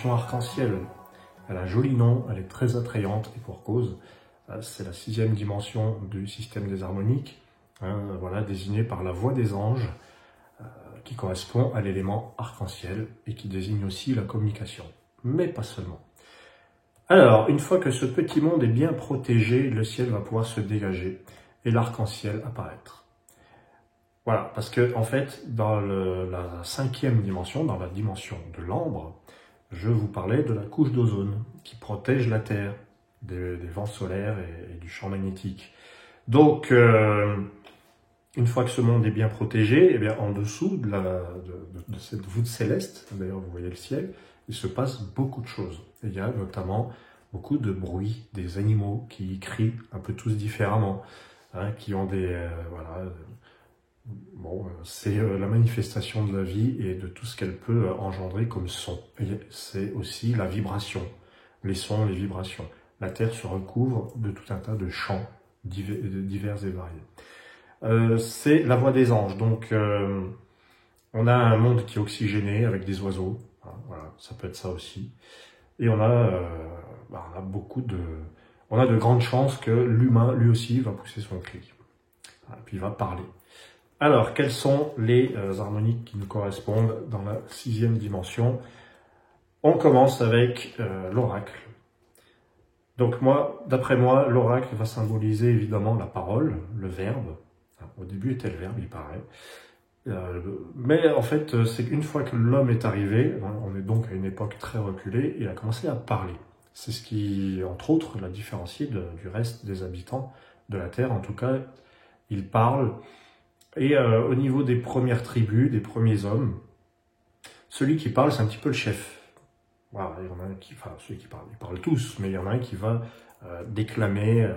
dimension arc-en-ciel. Elle a un joli nom, elle est très attrayante et pour cause. C'est la 6e dimension du système des harmoniques, voilà, désignée par la voix des anges, qui correspond à l'élément arc-en-ciel et qui désigne aussi la communication, mais pas seulement. Alors, une fois que ce petit monde est bien protégé, le ciel va pouvoir se dégager et l'arc-en-ciel apparaître. Voilà, parce que en fait, dans la 5e dimension, dans la dimension de l'ambre, je vous parlais de la couche d'ozone qui protège la Terre des vents solaires et du champ magnétique. Donc, une fois que ce monde est bien protégé, eh bien, en dessous de cette voûte céleste, d'ailleurs vous voyez le ciel, il se passe beaucoup de choses. Et il y a notamment beaucoup de bruits, des animaux qui crient un peu tous différemment, qui ont des... voilà. Bon, c'est la manifestation de la vie et de tout ce qu'elle peut engendrer comme son. C'est aussi la vibration, les sons, les vibrations. La Terre se recouvre de tout un tas de chants divers et variés. C'est la voix des anges, donc on a un monde qui est oxygéné avec des oiseaux, voilà, ça peut être ça aussi. Et on a de grandes chances que l'humain, lui aussi, va pousser son cri. Et puis il va parler. Alors, quelles sont les harmoniques qui nous correspondent dans la 6e dimension? On commence avec l'oracle. Donc d'après moi, l'oracle va symboliser évidemment la parole, le verbe. Au début était le verbe, il paraît. Mais en fait, c'est qu'une fois que l'homme est arrivé, on est donc à une époque très reculée, il a commencé à parler. C'est ce qui, entre autres, l'a différencié du reste des habitants de la Terre. En tout cas, il parle. Et au niveau des premières tribus, des premiers hommes, celui qui parle, c'est un petit peu le chef. Voilà, il y en a un qui, enfin, celui qui parle, ils parlent tous, mais il y en a un qui va déclamer,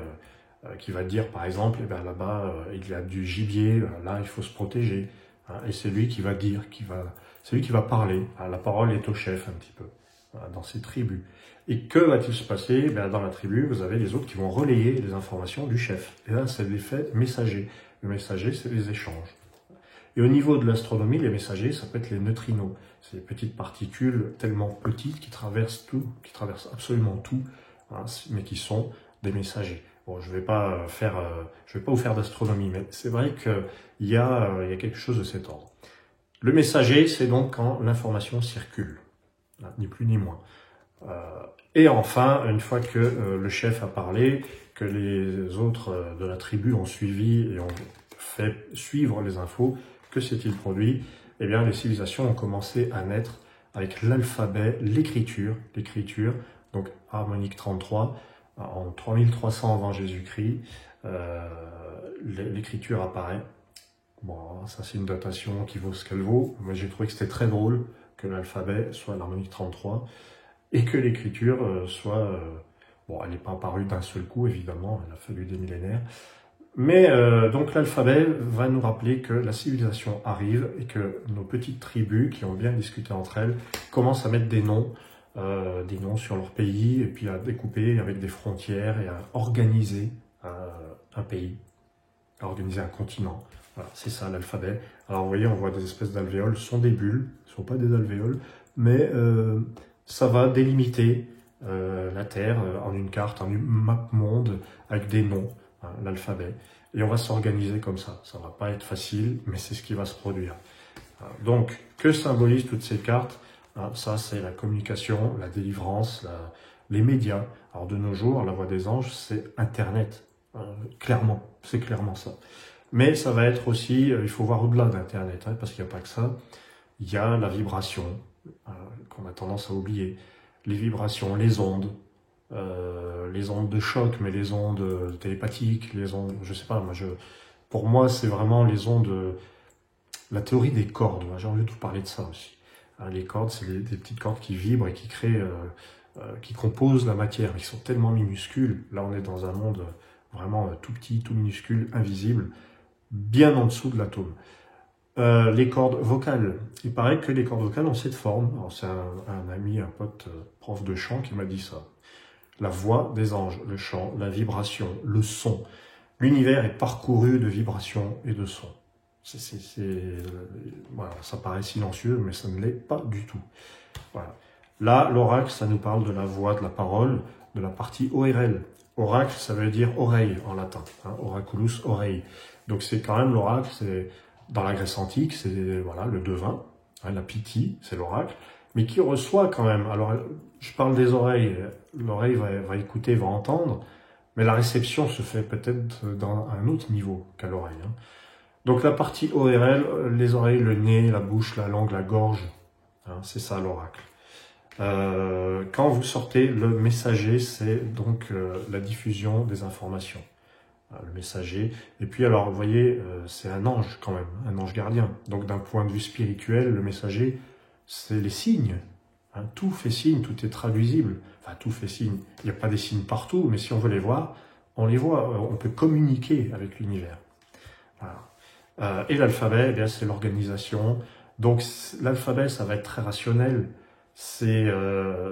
qui va dire, par exemple, eh ben, là-bas, il y a du gibier, là, il faut se protéger. Et c'est lui qui va dire, c'est lui qui va parler. La parole est au chef un petit peu, dans ces tribus. Et que va-t-il se passer? Eh bien, dans la tribu, vous avez les autres qui vont relayer les informations du chef. Et là, c'est l'effet messager. Le messager, c'est les échanges. Et au niveau de l'astronomie, les messagers, ça peut être les neutrinos. C'est des petites particules tellement petites qui traversent tout, qui traversent absolument tout, mais qui sont des messagers. Bon, je vais pas vous faire d'astronomie, mais c'est vrai qu'il y a quelque chose de cet ordre. Le messager, c'est donc quand l'information circule, ni plus ni moins. Et enfin, une fois que le chef a parlé, que les autres de la tribu ont suivi et ont fait suivre les infos, que s'est-il produit? Eh bien, les civilisations ont commencé à naître avec l'alphabet, l'écriture, donc harmonique 33, en 3300 avant Jésus-Christ, l'écriture apparaît. Bon, ça c'est une datation qui vaut ce qu'elle vaut. Moi j'ai trouvé que c'était très drôle que l'alphabet soit l'harmonique 33 et que l'écriture soit... bon, elle n'est pas apparue d'un seul coup, évidemment, elle a fallu des millénaires. Mais donc l'alphabet va nous rappeler que la civilisation arrive et que nos petites tribus qui ont bien discuté entre elles commencent à mettre des noms sur leur pays et puis à découper avec des frontières et à organiser un pays, à organiser un continent. Voilà, c'est ça l'alphabet. Alors vous voyez, on voit des espèces d'alvéoles, ce sont des bulles, ce ne sont pas des alvéoles, mais ça va délimiter la Terre en une carte, en une map monde avec des noms, l'alphabet. Et on va s'organiser comme ça. Ça va pas être facile, mais c'est ce qui va se produire. Donc, que symbolisent toutes ces cartes? Ça, c'est la communication, la délivrance, les médias. Alors, de nos jours, la voix des anges, c'est Internet. Clairement, c'est clairement ça. Mais ça va être aussi, il faut voir au-delà d'Internet, parce qu'il n'y a pas que ça. Il y a la vibration, qu'on a tendance à oublier. Les vibrations, les ondes de choc, mais les ondes télépathiques, les ondes, je sais pas, pour moi, c'est vraiment les ondes, la théorie des cordes. J'ai envie de vous parler de ça aussi. Les cordes, c'est des petites cordes qui vibrent et qui créent, qui composent la matière, mais qui sont tellement minuscules. Là, on est dans un monde vraiment tout petit, tout minuscule, invisible, bien en dessous de l'atome. Les cordes vocales. Il paraît que les cordes vocales ont cette forme. Alors, c'est un ami, un pote, prof de chant qui m'a dit ça. La voix des anges, le chant, la vibration, le son. L'univers est parcouru de vibrations et de sons. Voilà, ça paraît silencieux, mais ça ne l'est pas du tout. Voilà. Là, l'oracle, ça nous parle de la voix, de la parole, de la partie ORL. Oracle, ça veut dire oreille en latin, hein, oraculus, oreille. Donc c'est quand même l'oracle, c'est dans la Grèce antique, c'est voilà le devin, hein, la Pythie, c'est l'oracle, mais qui reçoit quand même. Alors je parle des oreilles, l'oreille va écouter, va entendre, mais la réception se fait peut-être dans un autre niveau qu'à l'oreille. Hein. Donc la partie ORL, les oreilles, le nez, la bouche, la langue, la gorge, hein, c'est ça l'oracle. Quand vous sortez, le messager, c'est donc la diffusion des informations. Le messager. Et puis alors, vous voyez, c'est un ange quand même, un ange gardien. Donc d'un point de vue spirituel, le messager, c'est les signes. Hein, tout fait signe, tout est traduisible. Enfin, tout fait signe. Il n'y a pas des signes partout, mais si on veut les voir, on les voit. On peut communiquer avec l'univers. Voilà. Et l'alphabet, eh bien, c'est l'organisation. Donc l'alphabet, ça va être très rationnel. C'est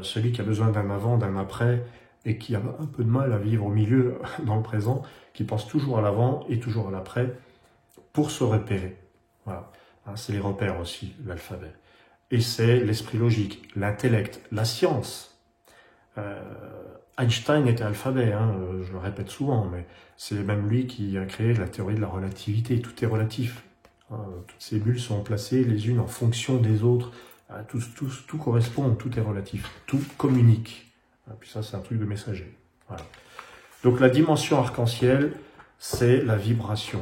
celui qui a besoin d'un avant, d'un après, et qui a un peu de mal à vivre au milieu, dans le présent, qui pense toujours à l'avant et toujours à l'après, pour se repérer. Voilà. Hein, c'est les repères aussi, l'alphabet. Et c'est l'esprit logique, l'intellect, la science. Einstein était alphabet, hein, je le répète souvent, mais c'est même lui qui a créé la théorie de la relativité. Tout est relatif. Hein, toutes ces bulles sont placées les unes en fonction des autres. Tout correspond, tout est relatif, tout communique. Puis ça, c'est un truc de messager. Voilà. Donc la dimension arc-en-ciel, c'est la vibration.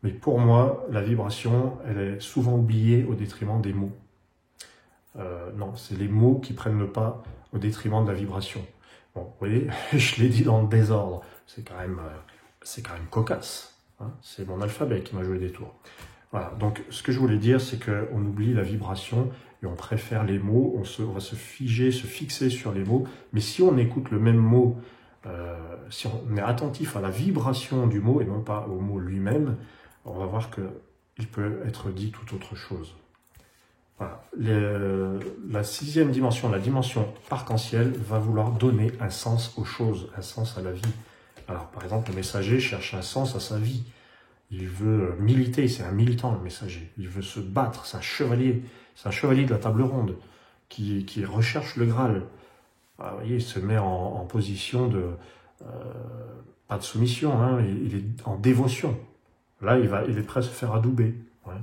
Mais pour moi, la vibration, elle est souvent oubliée au détriment des mots. Non, c'est les mots qui prennent le pas au détriment de la vibration. Bon, vous voyez, je l'ai dit dans le désordre. C'est quand même cocasse. Hein, c'est mon alphabet qui m'a joué des tours. Voilà, donc ce que je voulais dire, c'est qu'on oublie la vibration et on préfère les mots, on va se figer, se fixer sur les mots, mais si on écoute le même mot, si on est attentif à la vibration du mot et non pas au mot lui-même, on va voir qu'il peut être dit tout autre chose. Voilà. La sixième dimension, la dimension arc-en-ciel, va vouloir donner un sens aux choses, un sens à la vie. Alors par exemple, le messager cherche un sens à sa vie. Il veut militer, c'est un militant le messager. Il veut se battre, c'est un chevalier de la table ronde qui recherche le Graal. Alors, vous voyez, il se met en position de pas de soumission, hein, il est en dévotion. Là, il est prêt à se faire adouber. Ouais.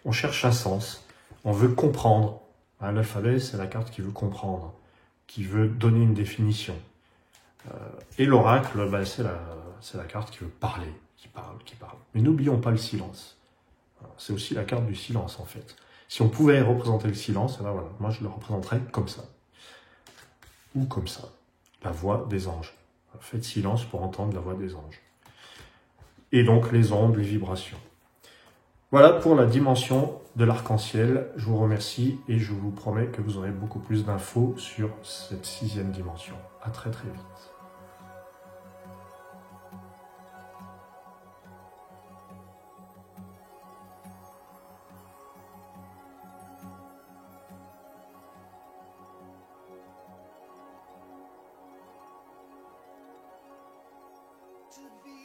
On cherche un sens, on veut comprendre. Hein, l'alphabet, c'est la carte qui veut comprendre, qui veut donner une définition. Et l'oracle, ben, c'est la carte qui veut parler. Qui parle. Mais n'oublions pas le silence. C'est aussi la carte du silence, en fait. Si on pouvait représenter le silence, ben voilà, moi je le représenterais comme ça. Ou comme ça. La voix des anges. Faites silence pour entendre la voix des anges. Et donc les ondes, les vibrations. Voilà pour la dimension de l'arc-en-ciel. Je vous remercie et je vous promets que vous aurez beaucoup plus d'infos sur cette sixième dimension. À très très vite. To be